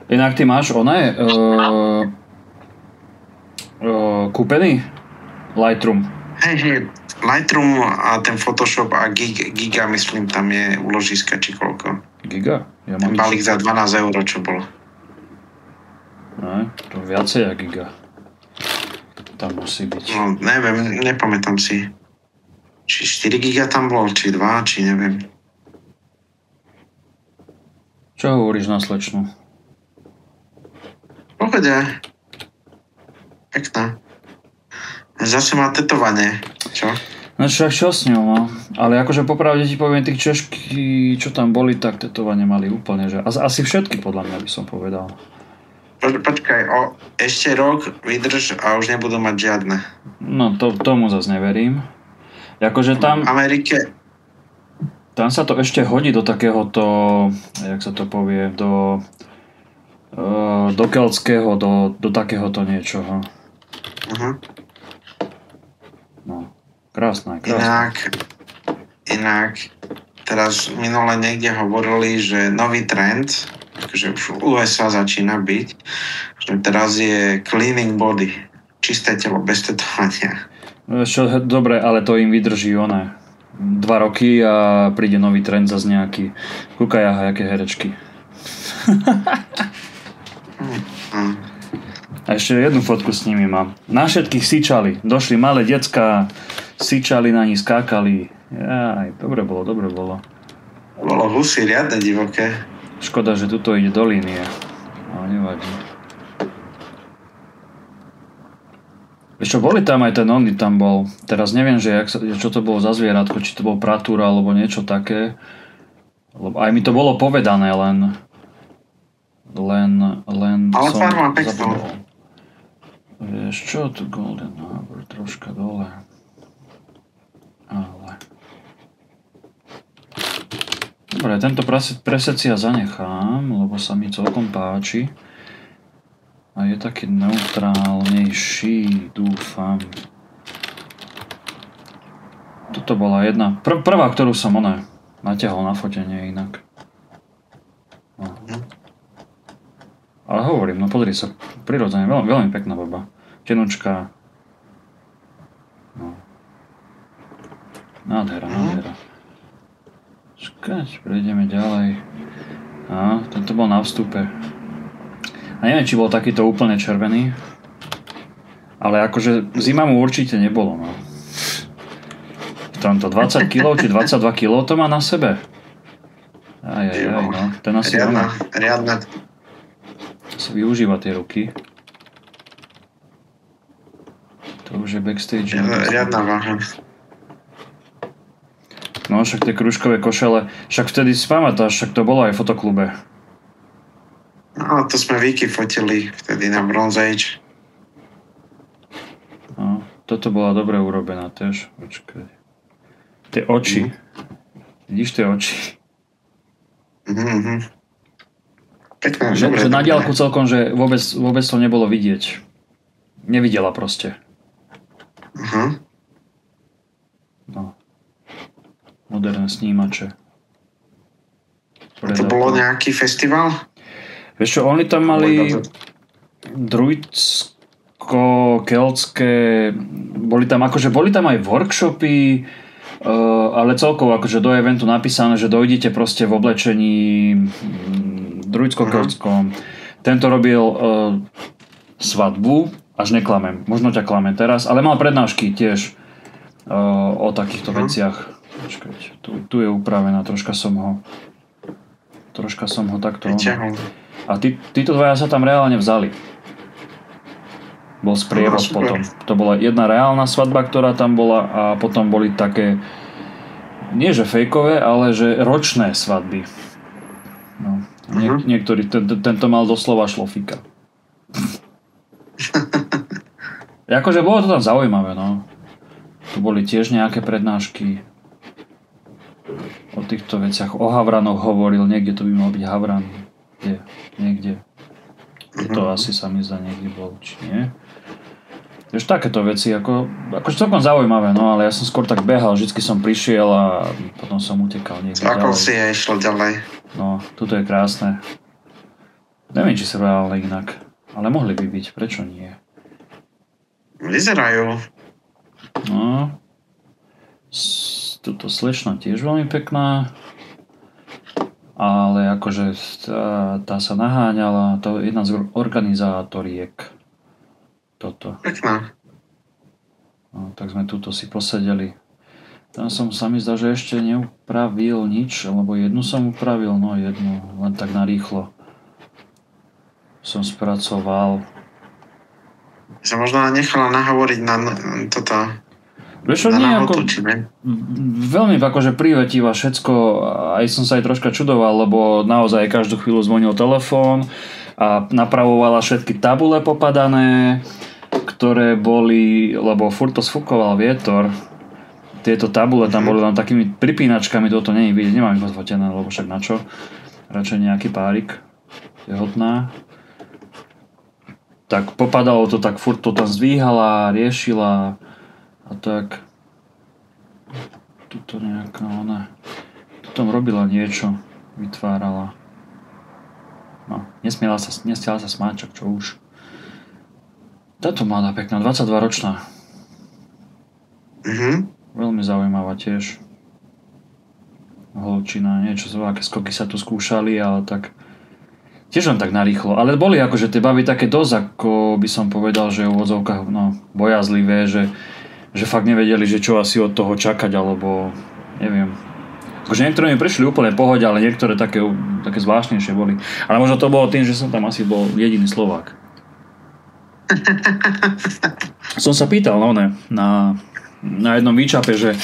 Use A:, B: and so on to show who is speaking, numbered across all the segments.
A: Inak ty máš kúpený Lightroom.
B: Hej, Lightroom a ten Photoshop a Giga, myslím, tam je uložiska, či koľko.
A: Giga? Ja
B: ten balík za 12 €, čo bol.
A: Ne, to viacej jak Giga. Tam musí byť.
B: No, neviem, nepamätám si. Či 4 giga tam bol, či 2, či neviem.
A: Čo hovoríš na slečnu?
B: Pohode. Pekná. Zase má tetovanie, čo?
A: No čo s ňou, no. Ale akože popravde ti poviem, tých Češky, čo tam boli, tak tetovanie mali úplne, že... Asi všetky, podľa mňa by som povedal.
B: Počkaj, ešte rok vydrž a už nebudú mať žiadne.
A: No, tomu zase neverím. Akože tam...
B: V Amerike...
A: Tam sa to ešte hodí do takéhoto, jak sa to povie, do keltského, do takéhoto niečoho. No, krásne.
B: Inak, teraz minule niekde hovorili, že nový trend, akože už v USA začína byť, že teraz je cleaning body, čisté telo, bez tetovania.
A: Dobre, ale to im vydrží 2 roky a príde nový trend zase nejaký. Kúkaj, aha, jaké herečky. A ešte jednu fotku s nimi mám. Na všetkých sičali. Došli malé decká, sičali na ní, skákali. Jaj, dobre bolo.
B: Bolo husy riadne divoké.
A: Škoda, že tuto ide do línie. Ale nevadí. Ešte boli tam aj ten only tam bol. Teraz neviem, že čo to bolo za zvieratko, či to bol pratúra alebo niečo také. Lebo aj mi to bolo povedané, len
B: ale
A: som
B: farma pekná.
A: zabudol. Vieš čo, tu Golden Harbor troška dole. Ale... Dobre, tento preset si ja zanechám, lebo sa mi celkom páči. A je taký neutrálnejší, dúfam. Toto bola jedna, prvá, ktorú som natiahol na fotenie inak. No. Ale hovorím, no pozri sa, prirodzene, veľmi pekná baba. Tenučka. No. Nádhera. Čakať, prejdeme ďalej. A, tento bol na vstupe. A neviem, či bol takýto úplne červený. Ale akože zima mu určite nebolo, no. V tomto 20 kg či 22 kg to má na sebe. Aj, no. Ten asi
B: riadna.
A: Si využíva tie ruky. To už je backstage.
B: Riadna váha.
A: No však tie kružkové košele. Však vtedy si pamätáš, však to bolo aj v fotoklube.
B: No, to sme Viki fotili vtedy na Bronze Age.
A: No, toto bola dobre urobená tiež. Počkaj. Tie oči. Vidíš tie oči?
B: Pekné,
A: že na diaľku celkom, že vôbec to nebolo vidieť. Nevidela proste. No. Moderné snímače.
B: To bolo nejaký festival?
A: Vieš čo, oni tam mali druidsko-keltské, boli tam aj workshopy, ale celkovo akože do eventu napísané, že dojdete proste v oblečení druidsko-keltskom. Tento robil svadbu, až neklamem, možno ťa klamem teraz, ale mal prednášky tiež o takýchto veciach. Počkajte, tu je upravená, troška som ho takto... A títo dvaja sa tam reálne vzali. Bol sprievod potom. To bola jedna reálna svadba, ktorá tam bola a potom boli také, nie že fejkové, ale že ročné svadby. No. Niektorí, tento mal doslova šlofíka. Akože bolo to tam zaujímavé, no. Tu boli tiež nejaké prednášky o týchto veciach. O havranoch hovoril, niekde to by mal byť havran. Niekde. To asi sa mi zdá niekde bol, či nie. Vieš, takéto veci, akože celkom zaujímavé, no, ale ja som skôr tak behal, vždycky som prišiel a potom som utekal niekde ďalej.
B: Ako si ja išiel ďalej?
A: No, tuto je krásne. Neviem, či sú reálne inak. Ale mohli by byť. Prečo nie?
B: Vyzerajú.
A: No. Tuto slečna tiež veľmi pekná. Ale akože tá sa naháňala. To je jedna z organizátoriek. Toto.
B: Pekná.
A: No, tak sme tuto si posedeli. Tam som sa mi zdá, že ešte neupravil nič, lebo jednu som upravil, no jednu, len tak narýchlo som spracoval.
B: Sa možno nechala nahovoriť na toto.
A: Vieš,
B: na
A: nie,
B: nahotu,
A: ako,
B: či ne?
A: veľmi akože privetivá všetko, aj som sa aj troška čudoval, lebo naozaj každú chvíľu zvonil telefón a napravovala všetky tabule popadané, ktoré boli, lebo furt to sfúkoval vietor. Tieto tabule tam boli len takými pripínačkami, toto nie je vidieť, nemám ich odfotené, lebo však na čo? Radšej nejaký párik, tehotná. Tak popadalo to, tak furt to tam zdvíhala, riešila a tak. Tuto nejaká ona, tu tam robila niečo, vytvárala. No, nestiala sa smáčak, čo už. Táto mladá pekná, 22 ročná. Veľmi zaujímavá tiež. Holčina, niečo, aké skoky sa tu skúšali, ale tak tiež len tak narýchlo. Ale boli akože tie baby také dosť, ako by som povedal, že v odzovkách bojazlivé, že fakt nevedeli, že čo asi od toho čakať, alebo neviem. Akože niektoré mi prišli úplne pohode, ale niektoré také zvláštnejšie boli. Ale možno to bolo tým, že som tam asi bol jediný Slovák. Som sa pýtal, na jednom výčape, že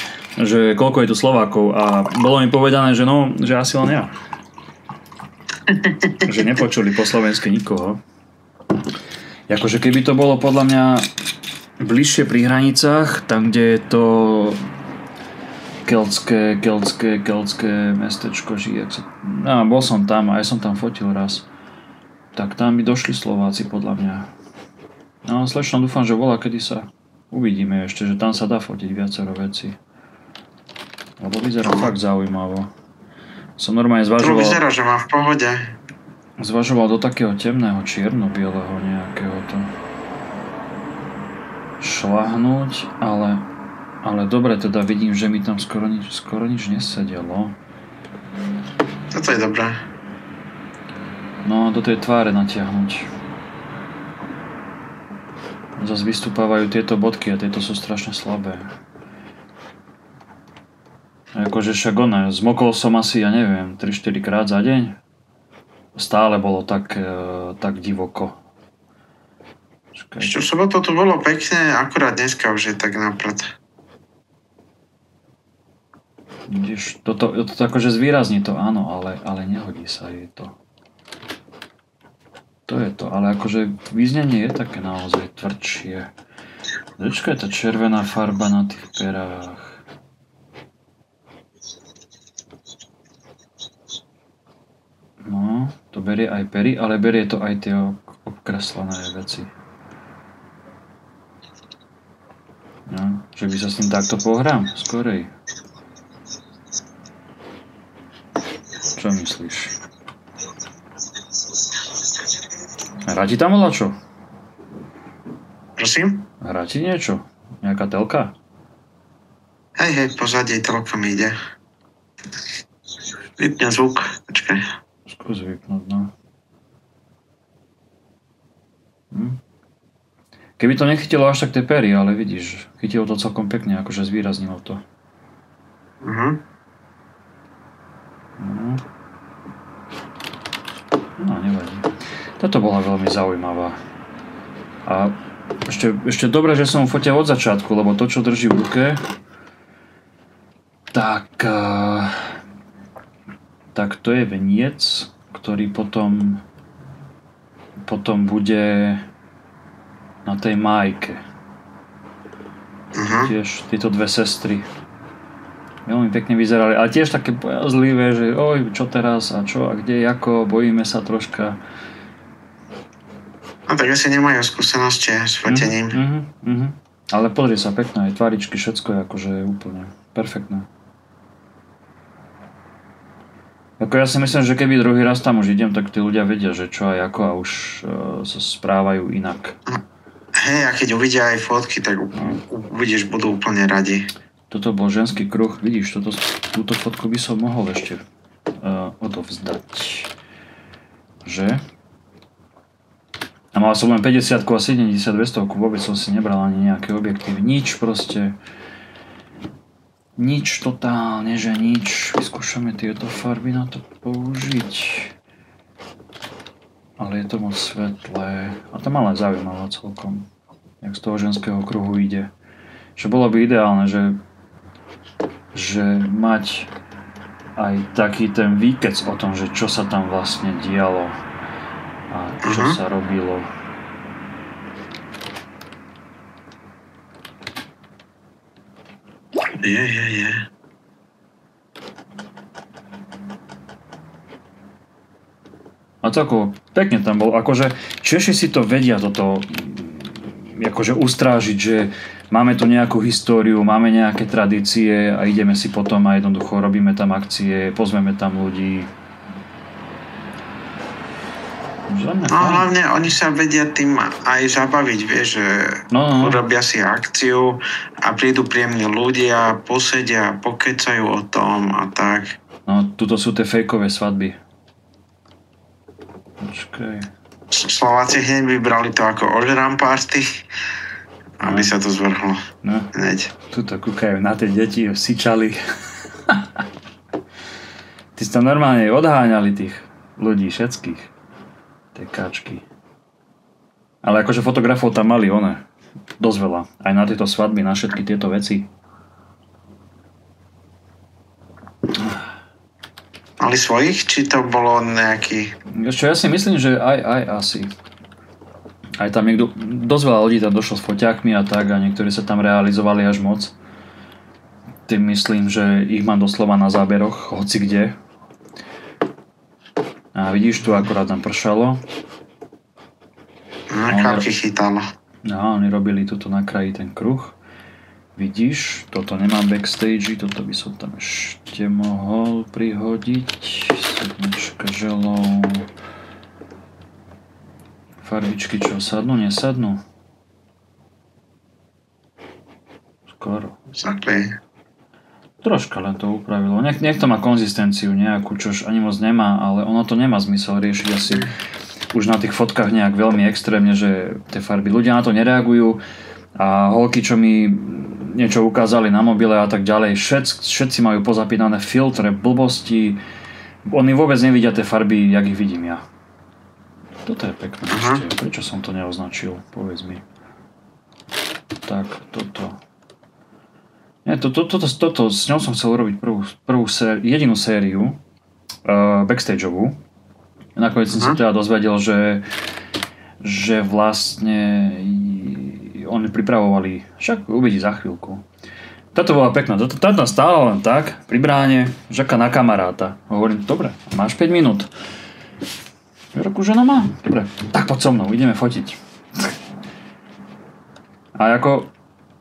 A: koľko je tu Slovákov a bolo mi povedané, že asi len ja. Že nepočuli po slovensky nikoho. Akože keby to bolo podľa mňa bližšie pri hranicách, tam kde je to keltské mestečko žije. Bol som tam, aj som tam fotil raz. Tak tam by došli Slováci podľa mňa. No slečno dúfam, že volá, kedy sa uvidíme ešte, že tam sa dá fotiť viacero vecí. Lebo vyzerá fakt zaujímavo. Som normálne zvažoval...
B: Vyzerá, že má v pohode.
A: Zvažoval do takého temného, čierno-bieleho nejakého to šlahnúť, ale dobre teda vidím, že mi tam skoro nič nesedelo.
B: Toto je dobré.
A: No, do tej tváre natiahnuť. Zas vystupávajú tieto bodky a tieto sú strašne slabé. Akože však zmokol som asi, ja neviem, 3-4 krát za deň. Stále bolo tak divoko.
B: Ešte v sobotu tu bolo pekne, akurát dneska už je tak naprd.
A: Vidíš, toto akože zvýrazní to, áno, ale nehodí sa jej to. To je to, ale akože význenie je také naozaj tvrdšie. Počkaj, tá červená farba na tých perách. No, to berie aj pery, ale berie to aj tie obkreslené veci. No, že by sa s tým takto pohrám, skorej. Čo myslíš? Hrá ti tam čo?
B: Prosím?
A: Hrá ti niečo? Nejaká telka?
B: Hej, pozadie telka mi ide. Vypne zvuk, počkaj.
A: Skús vypnúť, no. Keby to nechytilo až tak tie pery, ale vidíš, chytilo to celkom pekne, akože zvýraznilo to. No, nevadí. Toto bola veľmi zaujímavá. A ešte dobre, že som fotil od začiatku, lebo to, čo drží v ruke, tak to je veniec, ktorý potom bude na tej májke. Tiež tieto dve sestry veľmi pekne vyzerali, ale tiež také bojazlivé, že čo teraz a čo a kde, ako, bojíme sa troška.
B: No tak asi nemajú skúsenosti s fotením.
A: Ale pozri sa, pekné, aj tváričky, všetko je akože úplne perfektné. Ako ja si myslím, že keby druhý raz tam už idem, tak tí ľudia vedia, že čo a ako a už sa správajú inak.
B: Hej, a keď uvidia aj fotky, tak uvidíš, budú úplne radi.
A: Toto bol ženský kruh, vidíš, túto fotku by som mohol ešte odovzdať. Že? A mal som len 50 a 70 200, vôbec som si nebral ani nejaké objektívy, nič proste. Nič totálne, že nič. Vyskúšame tieto farby na to použiť. Ale je to moc svetlé. A to ma len zaujímalo celkom. Jak z toho ženského kruhu ide. Že bolo by ideálne, že mať aj taký ten výkec o tom, že čo sa tam vlastne dialo. A čo sa robilo.
B: Je.
A: A celkovo pekne tam bol. Akože Češi si to vedia toto akože ustrážiť, že máme tu nejakú históriu, máme nejaké tradície a ideme si potom a jednoducho robíme tam akcie, pozveme tam ľudí.
B: No hlavne oni sa vedia tým aj zabaviť, vieš, že urobia si akciu a prídu príjemní ľudia, posedia, pokecajú o tom a tak.
A: No, tuto sú tie fejkové svadby. Počkaj.
B: Slováci hneď vybrali to ako ožram party, aby sa to zvrhlo.
A: No,
B: hneď.
A: Tuto kúkajú na tie deti, sičali. Ty si tam normálne odháňali tých ľudí všetkých. Tie káčky. Ale akože fotografov tam mali dosť veľa. Aj na tieto svadby, na všetky tieto veci.
B: Mali svojich? Či to bolo nejaký...
A: Čo ja si myslím, že aj asi. Aj tam niekto... Dosť veľa ľudí tam došlo s foťákmi a tak a niektorí sa tam realizovali až moc. Tým myslím, že ich mám doslova na záberoch, hoci kde. A vidíš, tu akorát tam pršalo.
B: Kapky chytalo.
A: No, oni robili tuto na kraji ten kruh. Vidíš, toto nemám backstage, toto by som tam ešte mohol prihodiť. Sedmička želov. Farbičky čo, sadnú, nesadnú? Skoro.
B: Sakli.
A: Troška len to upravilo. Nech to má konzistenciu nejakú, čož ani moc nemá, ale ono to nemá zmysel riešiť asi už na tých fotkách nejak veľmi extrémne, že tie farby. Ľudia na to nereagujú a holky, čo mi niečo ukázali na mobile a tak ďalej, všetci majú pozapínané filtre, blbosti. Oni vôbec nevidia tie farby, jak ich vidím ja. Toto je pekné ešte. Prečo som to neoznačil? Povedz mi. Tak, toto. Nie, toto, s ňou som chcel urobiť jedinú sériu backstageovú. Nakoniec som sa teda dozvedel, že vlastne oni pripravovali, však uvidí za chvíľku. Táto bola pekná, táto stála len tak, pri bráne, žaká na kamaráta. Hovorím, dobre, máš 5 minút. Roku žena má? Dobre, tak poď so mnou, ideme fotiť. A ako,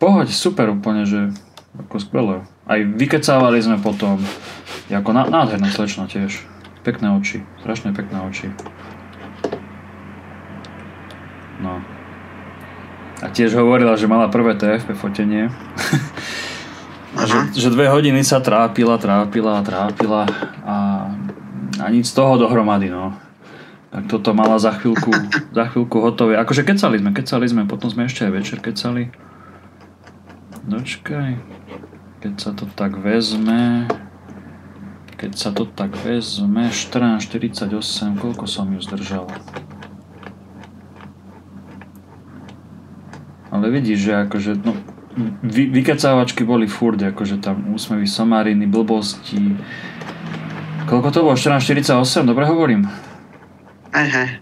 A: pohoď, super úplne, že ako skvelé. Aj vykecávali sme potom. Ako nádherná slečna tiež. Pekné oči. Strašne pekné oči. No. A tiež hovorila, že mala prvé TFP fotenie. A že 2 hodiny sa trápila a nič z toho dohromady, no. Tak toto mala za chvíľku hotové. Akože kecali sme, potom sme ešte aj večer kecali. Dočkaj. Keď sa to tak vezme 14:48, koľko som ju zdržal. Ale vidíš, že akože, no, vykecávačky boli furt, akože tam úsmevy, somariny, blbosti. Koľko to bolo? 14:48, dobre hovorím?
B: Hej.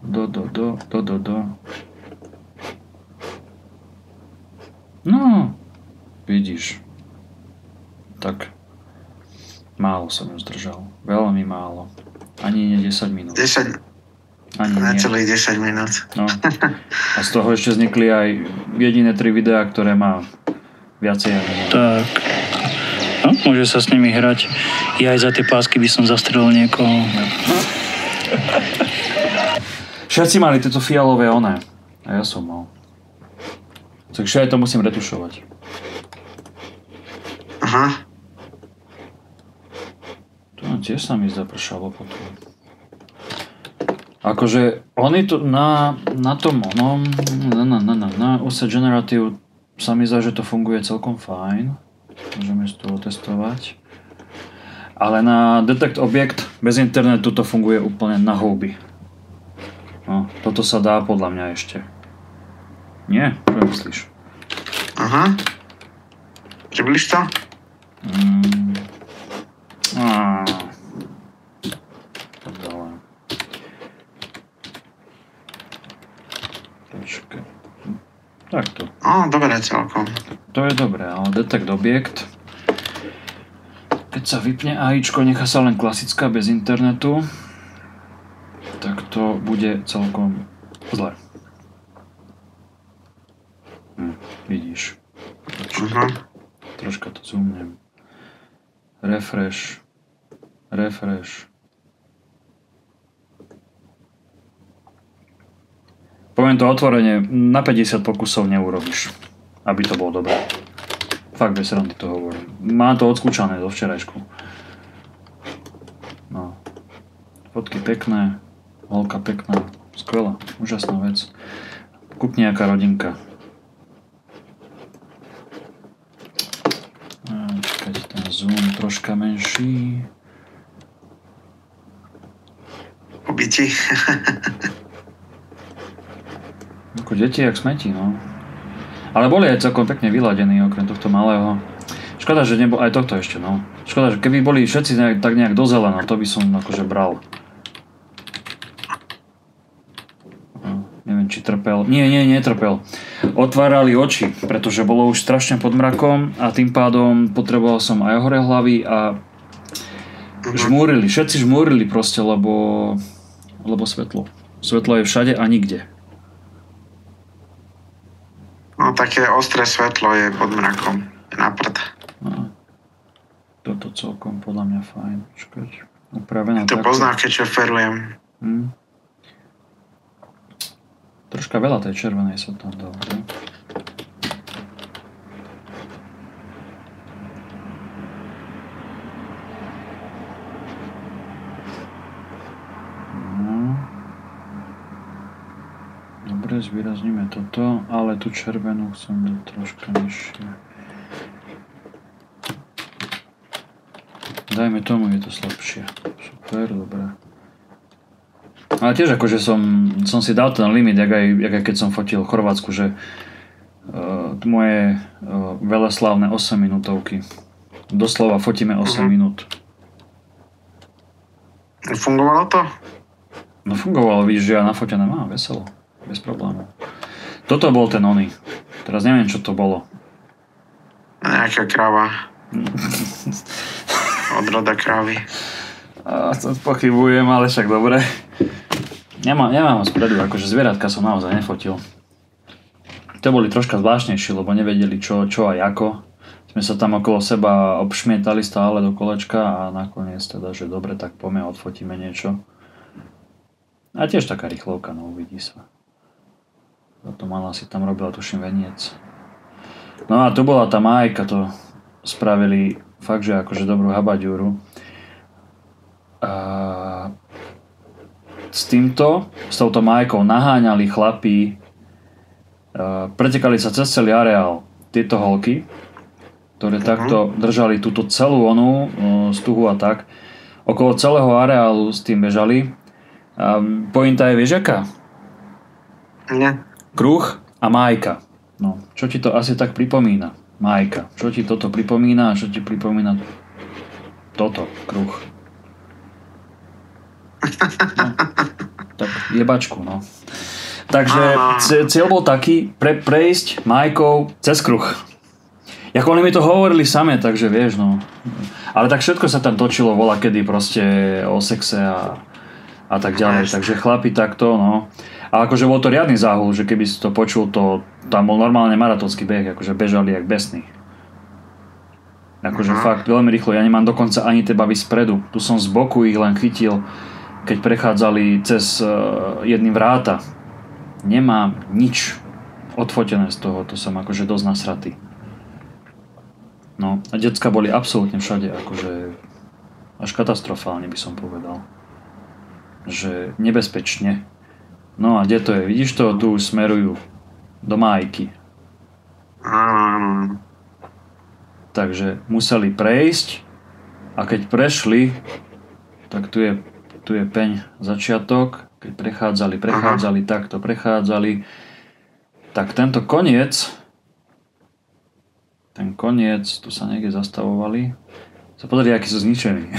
A: Do. No, vidíš. Tak, málo som ju zdržal. Veľmi málo. Ani nie 10 minút.
B: 10,
A: ani
B: necelých 10 minút.
A: No. A z toho ešte vznikli aj jediné 3 videá, ktoré má viacej ani nie.
C: Tak. No, môže sa s nimi hrať. Ja aj za tie pásky by som zastrelil niekoho.
A: Všetci mali tieto fialové oné. A ja som mal. Takže aj to musím retušovať.
B: Aha.
A: Tu tiež sa mi zapršalo potom. Akože oni tu na tom onom na User Generative sa mi zdá, že to funguje celkom fajn. Môžeme si to otestovať. Ale na Detect Object bez internetu to funguje úplne na houby. No, toto sa dá podľa mňa ešte. Nie? Čo myslíš?
B: Aha. Približ to?
A: Počkaj. Takto.
B: Dobre celkom.
A: To je dobré, ale Detect Object. Keď sa vypne AIčko, nechá sa len klasická bez internetu, tak to bude celkom zle. Vidíš. Troška to zoomnem. Refresh. Poviem to otvorene, na 50 pokusov neurobíš, aby to bolo dobré. Fakt bez randy to hovorím. Mám to odskúčané zo včerajšku. No. Fotky pekné, holka pekná, skvelá, úžasná vec. Kúpni nejaká rodinka. Čakať, ten zoom troška menší.
B: Ubiti.
A: Ako deti, jak smeti, no. Ale boli aj celkom pekne vyladení, okrem tohto malého. Škoda, že nebol aj tohto ešte, no. Škoda, že keby boli všetci tak nejak do zelena, to by som akože bral. No, neviem, či trpel. Nie, netrpel. Otvárali oči, pretože bolo už strašne pod mrakom a tým pádom potreboval som aj hore hlavy a žmúrili, všetci žmúrili proste, lebo svetlo. Svetlo je všade a nikde.
B: No také ostré svetlo je pod mrakom. Je na prd.
A: No, toto celkom podľa mňa fajn. Počkať. Upravená
B: to pozná, keď šoferujem.
A: Troška veľa tej červenej sa tam dalo. Dobre, zvýrazníme toto, ale tú červenú chcem dať troška nižšie. Dajme tomu, je to slabšie. Super, dobré. Ale tiež akože som si dal ten limit, jak aj keď som fotil v Chorvátsku, že moje veľaslávne 8 minútovky. Doslova fotíme 8 minút.
B: Fungovalo to?
A: No fungovalo, vidíš, že ja nafotené mám, veselo. Bez problémov. Toto bol ten oný. Teraz neviem, čo to bolo.
B: Nejaká kráva. Odroda krávy.
A: To pochybujem, ale však dobre. Nemám ho spredu, akože zvieratka som naozaj nefotil. To boli troška zvláštnejšie, lebo nevedeli čo a ako. Sme sa tam okolo seba obšmietali stále do kolečka a nakoniec teda, že dobre, tak poďme, odfotíme niečo. A tiež taká rýchlovka, no uvidí sa. Toto mala si tam robila, tuším, veniec. No a tu bola tá májka, to spravili fakt, že akože dobrú habaďúru. A s touto májkou naháňali chlapí, pretekali sa cez celý areál tieto holky, ktoré takto držali túto celú stuhu a tak. Okolo celého areálu s tým bežali. A pointa je, vieš aká?
B: Nie.
A: Kruh a májka. No, čo ti to asi tak pripomína? Májka. Čo ti toto pripomína a čo ti pripomína toto? Kruh. No, tak jebačku, no. Takže cieľ bol taký prejsť májkou cez kruh. Ako oni mi to hovorili same, takže vieš, no. Ale tak všetko sa tam točilo volakedy proste o sexe a tak ďalej. Takže chlapi takto, no. A akože bol to riadny záhul, že keby si to počul, to tam bol normálne maratónsky beh, akože bežali jak besní. Akože fakt veľmi rýchlo. Ja nemám dokonca ani tie bavy spredu. Tu som z boku ich len chytil, keď prechádzali cez jedný vráta. Nemám nič odfotené z toho. To som akože dosť nasratý. No a decka boli absolútne všade. Akože až katastrofálne by som povedal. Že nebezpečne. No a kde to je? Vidíš to? Tu už smerujú do Májky. Takže museli prejsť a keď prešli, tak tu je peň začiatok. Keď prechádzali, takto prechádzali. Tak ten koniec, tu sa niekde zastavovali. Sa pozri, akí sú zničení.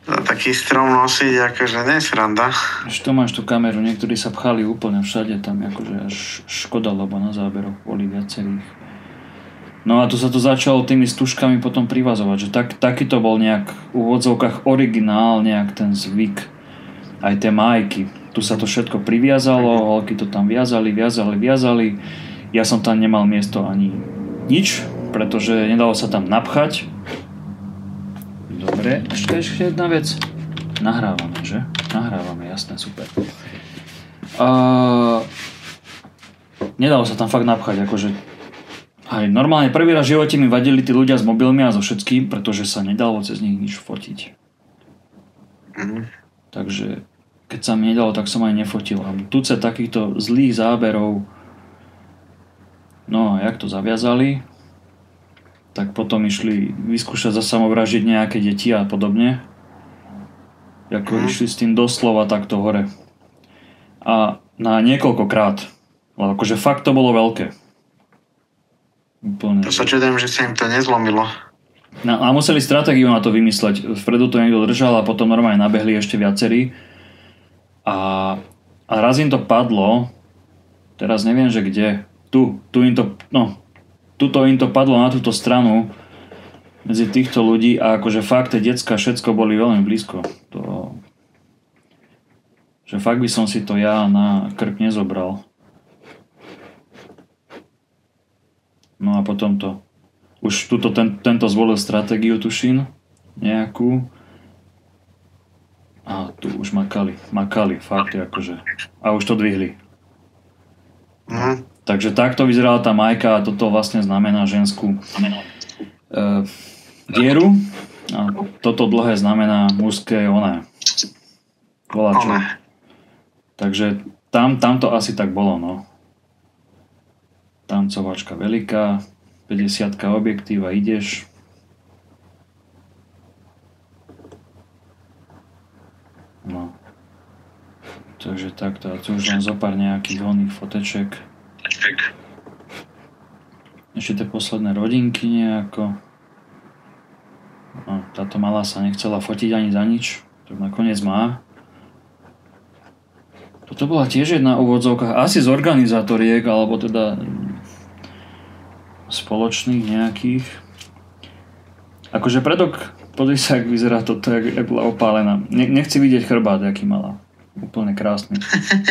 B: Taký strom nosiť, akože nie je sranda.
A: Až tu máš tú kameru, niektorí sa pchali úplne všade, tam akože až škoda, lebo na záberoch boli viacerých. No a tu sa to začalo tými stužkami potom privazovať, že taký to bol nejak v úvodzovkách originál, nejak ten zvyk. Aj tie májky. Tu sa to všetko priviazalo, holky to tam viazali. Ja som tam nemal miesto ani nič, pretože nedalo sa tam napchať. Dobre, ešte jedna vec. Nahrávame, že? Nahrávame, jasné, super. Nedalo sa tam fakt napchať, akože aj normálne prvý raz v živote mi vadili tí ľudia s mobilmi a so všetkým, pretože sa nedalo cez nich nič fotiť. Takže keď sa mi nedalo, tak som aj nefotil. A tuce takýchto zlých záberov, no a jak to zaviazali, tak potom išli vyskúšať za samovražiť nejaké deti a podobne. Ako išli s tým doslova takto hore. A na niekoľkokrát. Ale akože fakt to bolo veľké. Úplne.
B: To sa čudujem, že sa im to nezlomilo.
A: No, a museli stratégiu na to vymysleť. Vpredu to niekto držal a potom normálne nabehli ešte viacerí. A raz im to padlo. Teraz neviem, že kde. Tuto im to padlo na túto stranu medzi týchto ľudí a akože fakt tie decka všetko boli veľmi blízko. Že fakt by som si to ja na krk nezobral. No a potom to už tento zvolil stratégiu, tuším, nejakú. A tu už makali, fakt akože. A už to dvihli. Takže takto vyzerala tá majka a toto vlastne znamená ženskú dieru a toto dlhé znamená mužské koláčo. Takže tam to asi tak bolo, no. Tancovačka veľká, 50-ka objektív a ideš. No. Takže takto, a tu už len zopár nejakých voľných foteček. Ešte tie posledné rodinky nejako. No, táto malá sa nechcela fotiť ani za nič, tak nakoniec má. Toto bola tiež jedna úvodzovka, asi z organizátoriek, alebo teda spoločných nejakých. Akože predok, pozri sa, jak vyzerá toto, jak bola opálená. Nechci vidieť chrbát, aký mala. Úplne krásny.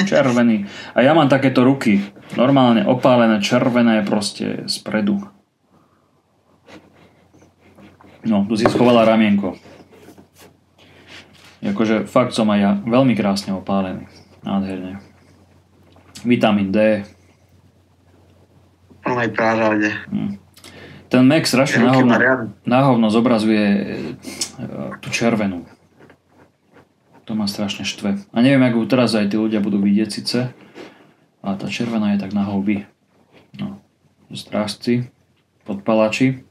A: Červený. A ja mám takéto ruky. Normálne opálené, červené proste spredu. No, tu si schovala ramienko. Akože fakt som aj ja veľmi krásne opálený. Nádherne. Vitamín D.
B: Plnej práve.
A: Ten Mac strašne náhovno zobrazuje tú červenú. To ma strašne štve. A neviem, ako teraz aj tí ľudia budú vidieť síce. Ale tá červená je tak na houby. No. Strážci. Podpalači.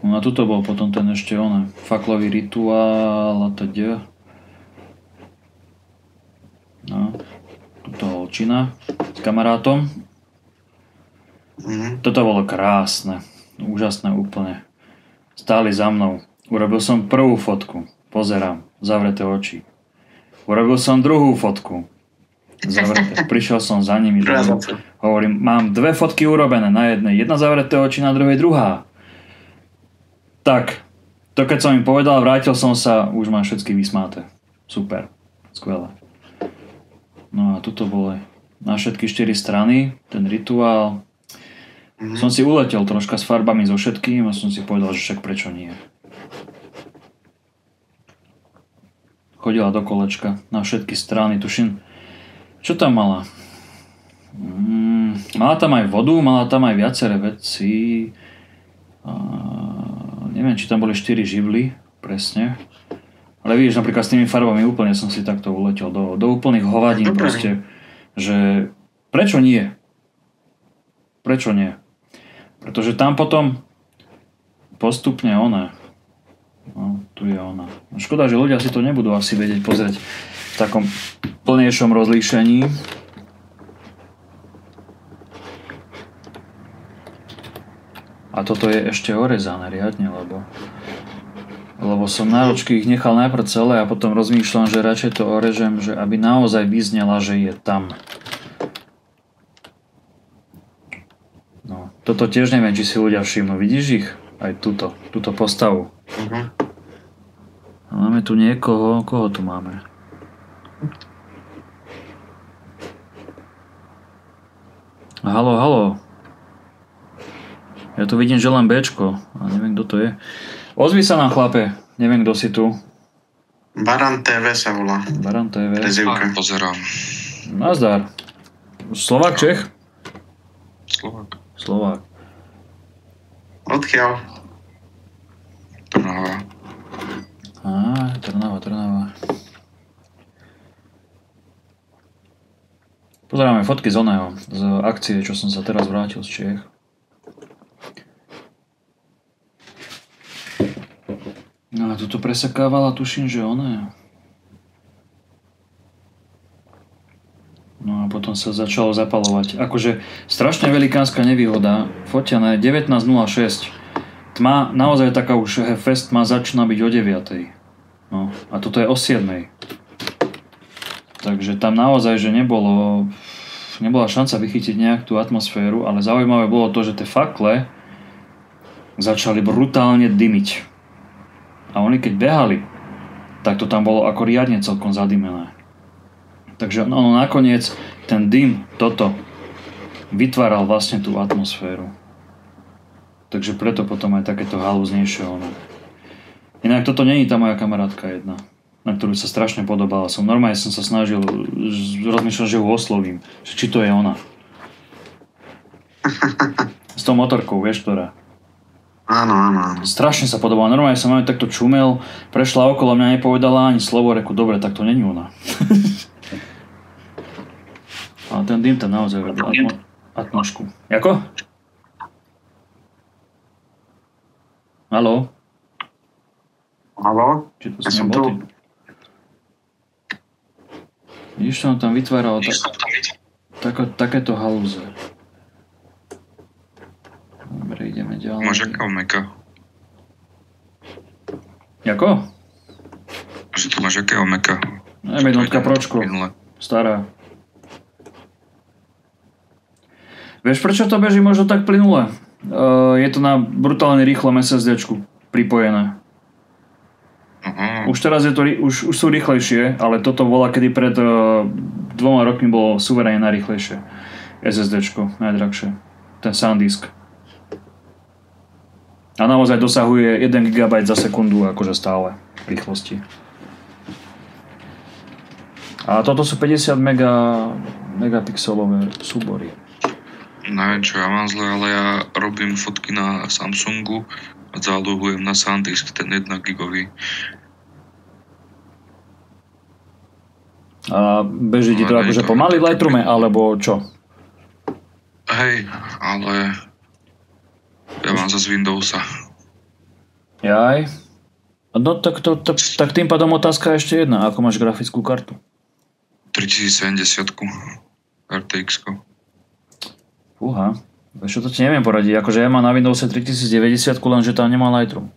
A: No a tuto bol potom ten ešte faklový rituál a teda. No. Tuto holčina s kamarátom. Toto bolo krásne. Úžasné úplne. Stáli za mnou. Urobil som prvú fotku. Pozerám. Zavreté oči. Urobil som druhú fotku. Zavreté. Prišiel som za nimi. Hovorím, mám 2 fotky urobené na jednej. Jedna zavreté oči, na druhej druhá. Tak. To keď som im povedal, vrátil som sa, už mám všetky vysmáte. Super. Skvelé. No a tuto boli na všetky 4 strany, ten rituál. Som si uletel troška s farbami so všetkým a som si povedal, že však prečo nie. Chodila do kolečka na všetky strany, tuším. Čo tam mala? Mala tam aj vodu, mala tam aj viaceré veci. Neviem, či tam boli 4 živly, presne. Ale vidíš, napríklad s tými farbami úplne som si takto uletel do úplných hovadín proste. Že prečo nie? Prečo nie? Pretože tam potom postupne ona. No, tu je ona. Škoda, že ľudia si to nebudú asi vedieť pozrieť v takom plnejšom rozlíšení. A toto je ešte orezané riadne, lebo som náročky ich nechal najprv celé a potom rozmýšľam, že radšej to orežem, že aby naozaj vyznela, že je tam. No, toto tiež neviem, či si ľudia všimnú. Vidíš ich? Aj túto postavu. A máme tu niekoho. Koho tu máme? Haló. Ja tu vidím, že len Bčko. A neviem, kto to je. Ozvi sa nám, chlape. Neviem, kto si tu.
B: Baran TV sa volá.
A: Baran TV.
B: Prezivka.
D: Pozerám.
A: Nazdar. Slovák, Čech? Slovák.
B: Odkiaľ?
D: Trnava.
A: Trnava. Pozeráme fotky z oného, z akcie, čo som sa teraz vrátil z Čiech. No a tuto presekávala, tuším, že ona. No a potom sa začalo zapalovať. Akože strašne velikánska nevýhoda. Fotené 19.06. Tma, naozaj taká už fest tma začína byť o 9. No a toto je o 7. Takže tam naozaj, že nebola šanca vychytiť nejak tú atmosféru, ale zaujímavé bolo to, že tie fakle začali brutálne dymiť. A oni keď behali, tak to tam bolo ako riadne celkom zadymené. Takže nakoniec ten dym, toto, vytváral vlastne tú atmosféru. Takže preto potom aj takéto halúznejšie ono. Inak toto není tá moja kamarátka jedna, na ktorú sa strašne podobala. Normálne som sa snažil rozmýšľať, že ju oslovím, že či to je ona. S tou motorkou, vieš, ktorá.
B: Áno.
A: Strašne sa podobala. Normálne som aj takto čumel, prešla okolo mňa, nepovedala ani slovo, reku, dobre, tak to není ona. Ale ten dym tam naozaj vedel atmošku. Jako? Haló? Či to som nebol ty? Vidíš, čo on tam vytváral takéto halúze. Dobre, ideme ďalej.
D: Máš aká omeka?
A: Jako?
D: Že tu máš aké omeka?
A: M1 Pročko. Stará. Vieš, prečo to beží možno tak plynule? Je to na brutálne rýchlom SSDčku pripojené. Už teraz je to, už sú rýchlejšie, ale toto bola, kedy pred 2 rokmi bolo suverénne najrýchlejšie SSDčko, najdrahšie. Ten SanDisk. A naozaj dosahuje 1 GB za sekundu, akože stále rýchlosti. A toto sú 50 megapixelové súbory.
D: Neviem, čo ja mám zle, ale ja robím fotky na Samsungu a zálohujem na SanDisk, ten 1 gigový.
A: A beží ti to akože pomaly v Lightroome, alebo čo?
D: Hej, ale ja mám zase Windowsa.
A: Jaj. No tak tým pádom otázka ešte jedna. Ako máš grafickú kartu?
D: 3070 RTX-ko.
A: Fúha. Čo to ti neviem poradiť. Akože ja mám na Windowse 3090, lenže tam nemá Lightroom.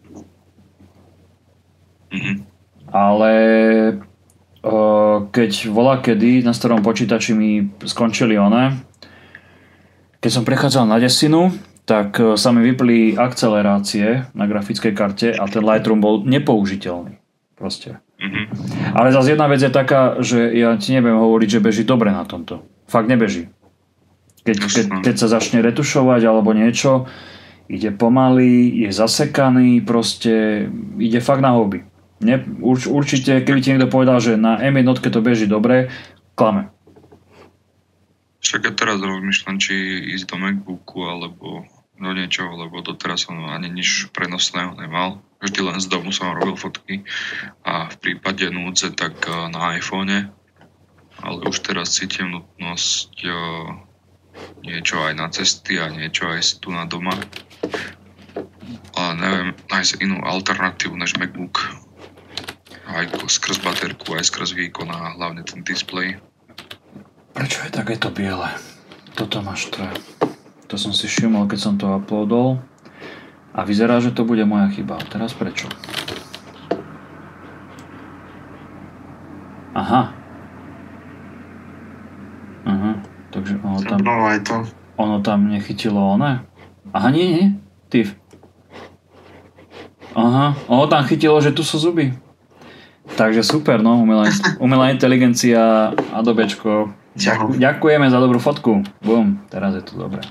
A: Ale keď volakedy na starom počítači mi skončili keď som prechádzal na desinu, tak sa mi vypli akcelerácie na grafickej karte a ten Lightroom bol nepoužiteľný. Proste. Ale zase jedna vec je taká, že ja ti neviem hovoriť, že beží dobre na tomto. Fakt nebeží. Keď sa začne retušovať alebo niečo, ide pomaly, je zasekaný, proste ide fakt na hobby. Určite, keby ti niekto povedal, že na M1 to beží dobre, klame.
D: Však ja teraz rozmýšľam, či ísť do MacBooku alebo do niečoho, lebo doteraz som ani nič prenosného nemal. Vždy len z domu som robil fotky a v prípade núdze tak na iPhone, ale už teraz cítim nutnosť niečo aj na cesty a niečo aj tu na doma. Ale neviem nájsť inú alternatívu než MacBook. Aj skrz baterku, aj skrz výkon a hlavne ten displej.
A: Prečo je takéto biele? Toto máš štve. To som si všimol, keď som to uploadol. A vyzerá, že to bude moja chyba. Teraz prečo? Aha. Takže ono tam nechytilo oné? Aha, nie. Tyv. Aha, ono tam chytilo, že tu sú zuby. Takže super, no, umelá inteligencia, Adobečko. Ďakujeme za dobrú fotku. Bum, teraz je to dobré.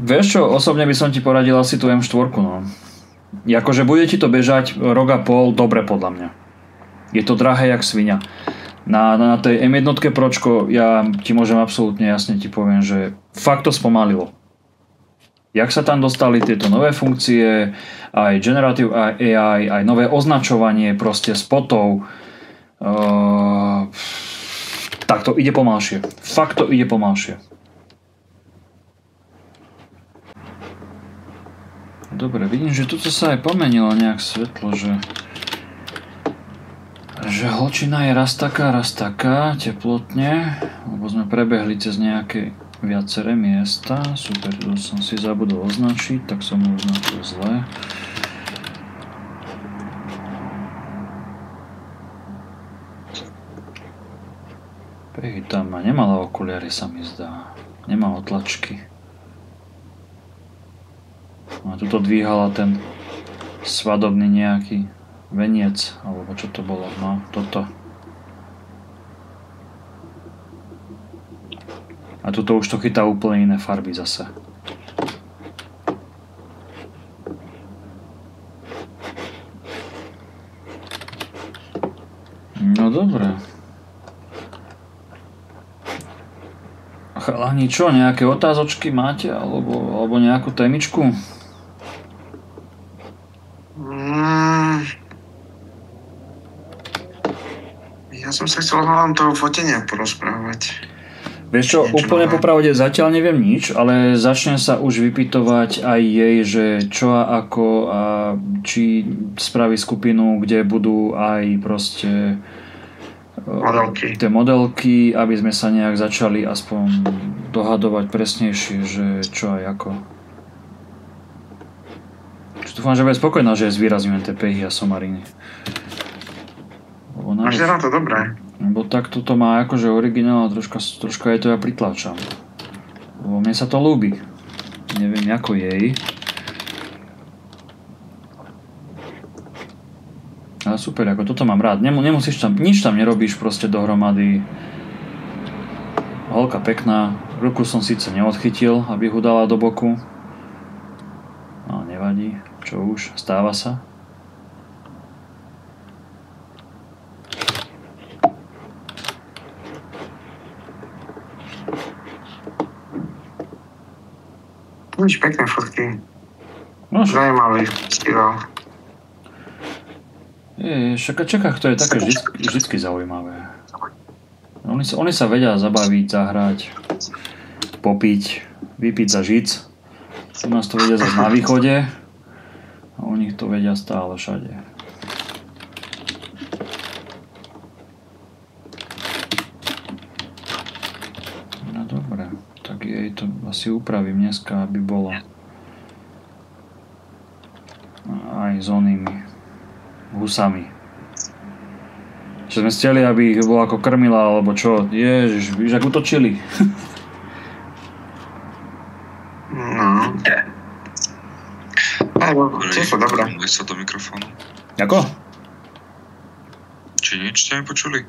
A: Vieš čo, osobne by som ti poradil asi tú M4, no. Akože bude ti to bežať rok a pol, dobre podľa mňa. Je to drahé jak svinia. Na tej M1 Pročko ja ti môžem absolútne jasne ti poviem, že fakt to spomalilo. Jak sa tam dostali tieto nové funkcie, aj Generative AI, aj nové označovanie proste spotov, tak to ide pomalšie. Fakt to ide pomalšie. Dobre, vidím, že tuto sa aj pomenilo nejak svetlo, že hĺbčina je raz taká, teplotne, lebo sme prebehli cez nejaké viaceré miesta. Super, to som si zabudol označiť, tak som ho označil zle. Tam ma nemala okuliare, sa mi zdá. Nemá otlačky. A tuto dvíhala ten svadobný nejaký veniec, alebo čo to bolo, no toto. A tuto už to chytá úplne iné farby zase. No dobre. Chalani, čo, nejaké otázočky máte? Alebo nejakú témičku?
B: Ja som sa chcel hľadom toho fotenia porozprávať.
A: Vieš čo, úplne popravde zatiaľ neviem nič, ale začnem sa už vypytovať aj jej, že čo a ako a či spraví skupinu, kde budú aj proste tie modelky, aby sme sa nejak začali aspoň dohadovať presnejšie, že čo aj ako. Dúfam, že bude spokojná, že zvýrazňujem tie pehy a somariny.
B: Máš na to dobré.
A: Lebo tak toto má akože originál a troška je to ja pritláčam. Lebo mne sa to ľúbi. Neviem ako jej. Ale super, ako toto mám rád. Nemusíš tam, nič tam nerobíš proste dohromady. Holka pekná. Ruku som síce neodchytil, aby ho dala do boku. No nevadí. Čo už, stáva sa.
B: Nič pekné fotky.
A: No,
B: zajímavý festival.
A: Čakách to je také vždycky zaujímavé. Oni sa vedia zabaviť, zahrať, popiť, vypiť za žic. U nás to vedia zase na východe a u nich to vedia stále všade. No dobre, tak jej to asi upravím dneska, aby bolo aj s onými husami. Čo sme steli, aby ich bolo ako krmila, alebo čo. Ježiš, víš, ak utočili.
B: No. Alebo, tiež to dobré.
D: Mluví sa do mikrofónu.
A: Ako?
D: Či nič ste mi počuli?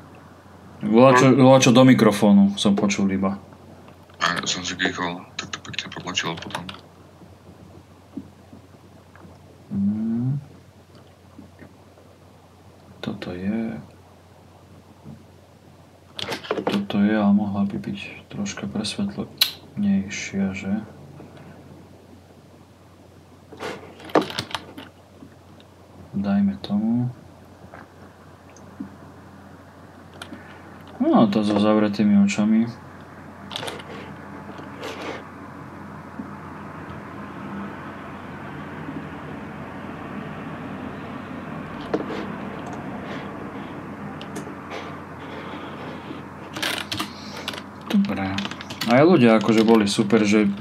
A: Voláčo do mikrofónu som počul iba.
D: A ja som si kýchol, tak to pekne potlačilo potom.
A: Toto je, ale mohla by byť troška presvetlenejšia, že? Dajme tomu. No, to so zavretými očami. Dobre. Aj ľudia akože boli super, že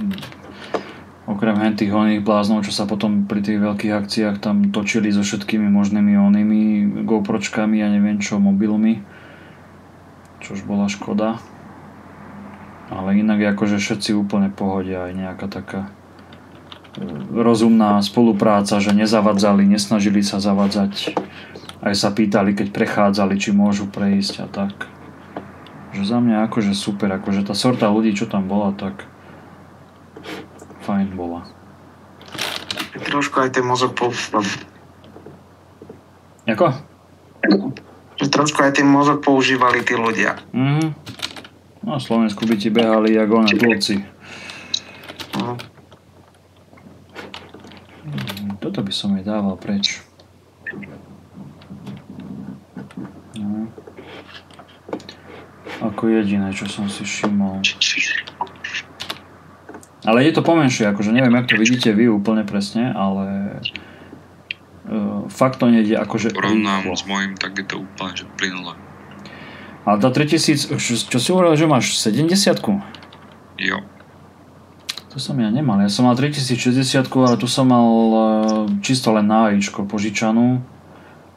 A: okrem tých oných bláznov, čo sa potom pri tých veľkých akciách tam točili so všetkými možnými onými GoPročkami a neviem čo, mobilmi. Čož bola škoda. Ale inak akože všetci úplne pohodia, aj nejaká taká rozumná spolupráca, že nezavadzali, nesnažili sa zavadzať. Aj sa pýtali, keď prechádzali, či môžu prejsť a tak. Že za mňa akože super, akože tá sorta ľudí, čo tam bola, tak fajn bola.
B: Trošku aj ten mozog
A: Jako?
B: Že trošku aj ten mozog používali tí ľudia.
A: No v Slovensku by ti behali jak oné Turci. Toto by som jej dával preč. No. Ako jediné, čo som si všimol. Ale je to pomenšie, akože neviem, jak to vidíte vy úplne presne, ale fakt to nejde akože
D: Porovnám
A: rýchlo.
D: s mojím, tak je to úplne že plynulé.
A: Ale tá 3000, čo si hovoril, že máš 70-ku?
D: Jo.
A: To som ja nemal, ja som mal 3060, ale tu som mal čisto len na AIčko požičanú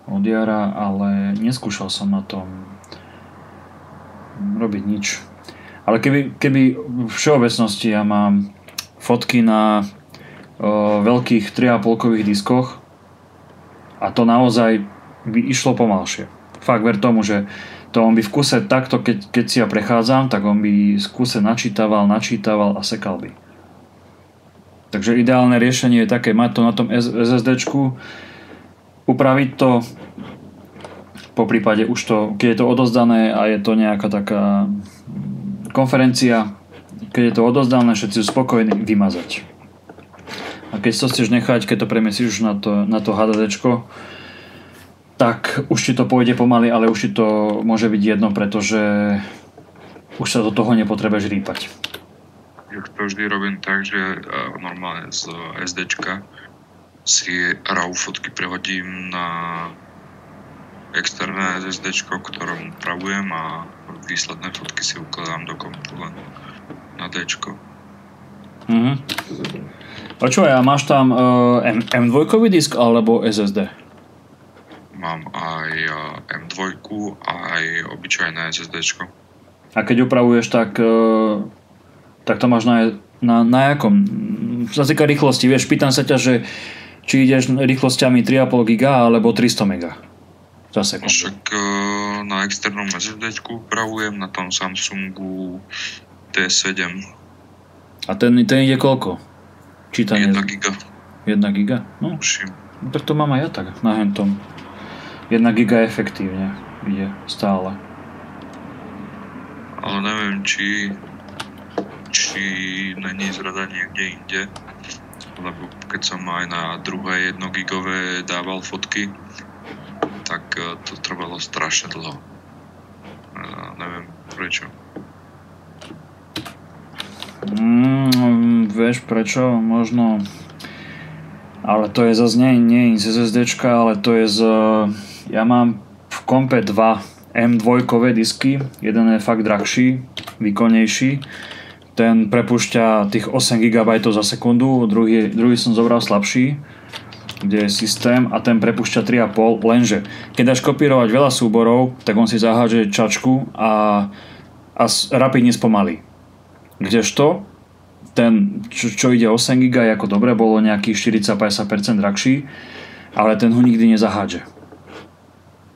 A: od jara, ale neskúšal som na tom robiť nič. Ale keby v všeobecnosti ja mám fotky na veľkých 3,5-kových diskoch a to naozaj by išlo pomalšie. Fakt ver tomu, že to on by v kuse takto, keď si ja prechádzam, tak on by v kuse načítaval a sekal by. Takže ideálne riešenie je také mať to na tom SSDčku, upraviť to, po prípade už to, keď je to odozdané a je to nejaká taká konferencia, keď je to odozdané, všetci sú spokojní, vymazať. A keď to chceš nechať, keď to premiesíš už na to HDDčko, tak už ti to pôjde pomaly, ale už ti to môže byť jedno, pretože už sa do toho nepotrebuješ rýpať.
D: Ja to vždy robím tak, že normálne z SDčka si RAW fotky prehodím na externé SSDčko, ktorom upravujem a výsledné fotky si ukladám do kompu len na Dčko.
A: Počúvaj, a máš tam M2 disk alebo SSD?
D: Mám aj M2 aj obyčajné SSDčko.
A: A keď upravuješ, tak to máš na jakom? Čo sa týka rýchlosti, vieš, pýtam sa ťa, že či ideš rýchlosťami 3,5 giga alebo 300 mega za sekundu.
D: Však na externom SSDčku upravujem na tom Samsungu T7.
A: A ten ide koľko? Čítanie?
D: 1 giga.
A: 1 giga? No,
D: Tuším.
A: preto mám aj ja tak na hentom. 1 giga efektívne ide stále.
D: Ale neviem, či není zrada niekde inde, lebo keď som aj na druhé 1 gigové dával fotky, tak to trvalo strašne dlho. Neviem prečo.
A: Vieš prečo? Možno. Ale to je zase nie z SSDčka, ale to je z... Ja mám v kompe 2 M2-kové disky. Jeden je fakt drahší, výkonnejší. Ten prepúšťa tých 8 GB za sekundu, druhý som zobral slabší, kde je systém a ten prepúšťa 3,5, lenže keď dáš kopírovať veľa súborov, tak on si zaháže čačku a rapidne spomalí. Kdežto ten, čo ide 8 GB, ako dobre, bolo nejakých 40-50% drahší, ale ten ho nikdy nezahádže.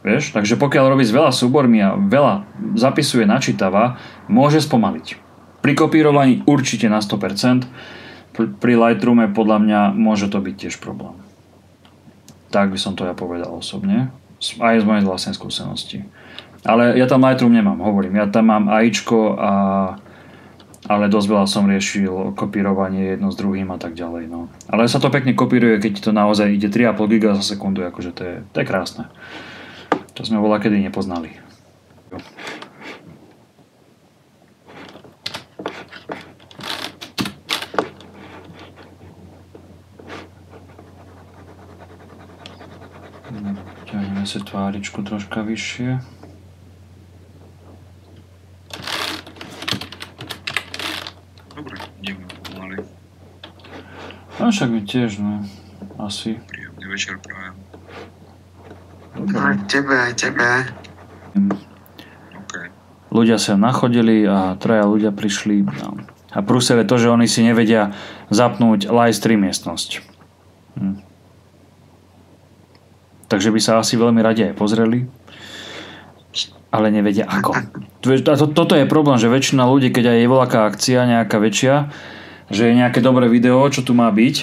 A: Vieš? Takže pokiaľ robí s veľa súbormi a veľa zapisuje, načítava, môže spomaliť. Pri kopírovaní určite na 100%, pri Lightroome podľa mňa môže to byť tiež problém. Tak by som to ja povedal osobne, aj z mojej vlastnej skúsenosti. Ale ja tam Lightroom nemám, hovorím, ja tam mám AIčko, ale dosť veľa som riešil kopírovanie jedno s druhým a tak ďalej. No. Ale sa to pekne kopíruje, keď to naozaj ide 3,5 giga za sekundu, akože to je krásne. To sme voľakedy nepoznali. Ťahneme si tváričku troška vyššie.
D: Dobre, ideme pomaly.
A: No však my tiež, no. Asi.
D: Príjemný večer prajem.
B: Aj tebe.
D: OK.
A: Ľudia sa nachodili a 3 ľudia prišli. No. A prúser je to, že oni si nevedia zapnúť live stream miestnosť. Takže by sa asi veľmi radi aj pozreli, ale nevedia ako. Toto je problém, že väčšina ľudí, keď aj je voľaká akcia, nejaká väčšia, že je nejaké dobré video, čo tu má byť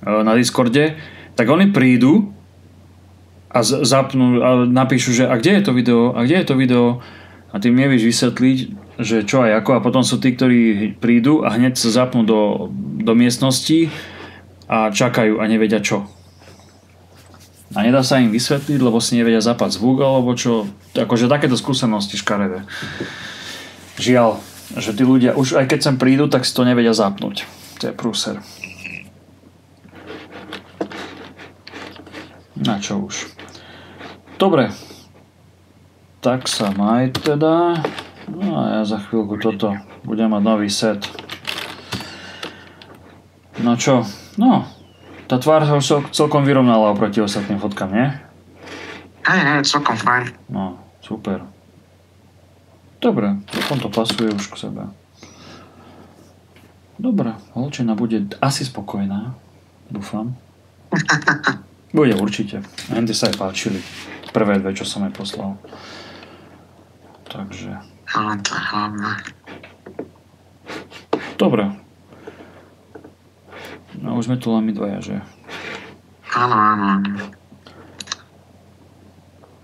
A: na Discorde, tak oni prídu a zapnú a napíšu, že a kde je to video a ty im nevieš vysvetliť, že čo aj ako, a potom sú tí, ktorí prídu a hneď sa zapnú do miestnosti a čakajú a nevedia čo. A nedá sa im vysvetliť, lebo si nevedia zapať zvuk alebo čo, akože takéto skúsenosti škaredé. Žiaľ, že tí ľudia už aj keď sem prídu, tak si to nevedia zapnúť. To je prúser. Na čo už. Dobre. Tak sa maj teda. No a ja za chvíľku toto budem mať nový set. No čo? No. Tá tvár sa už celkom vyrovnala oproti ostatným fotkám, nie?
B: Hej, celkom fajn.
A: No, super. Dobre, celkom to pasuje už k sebe. Dobre, holčina bude asi spokojná. Dúfam. Bude určite. Hendy sa aj páčili. Prvé 2, čo som jej poslal. Takže...
B: Ale to je hlavné.
A: Dobre. No už sme tu len my dvaja, že?
B: Áno.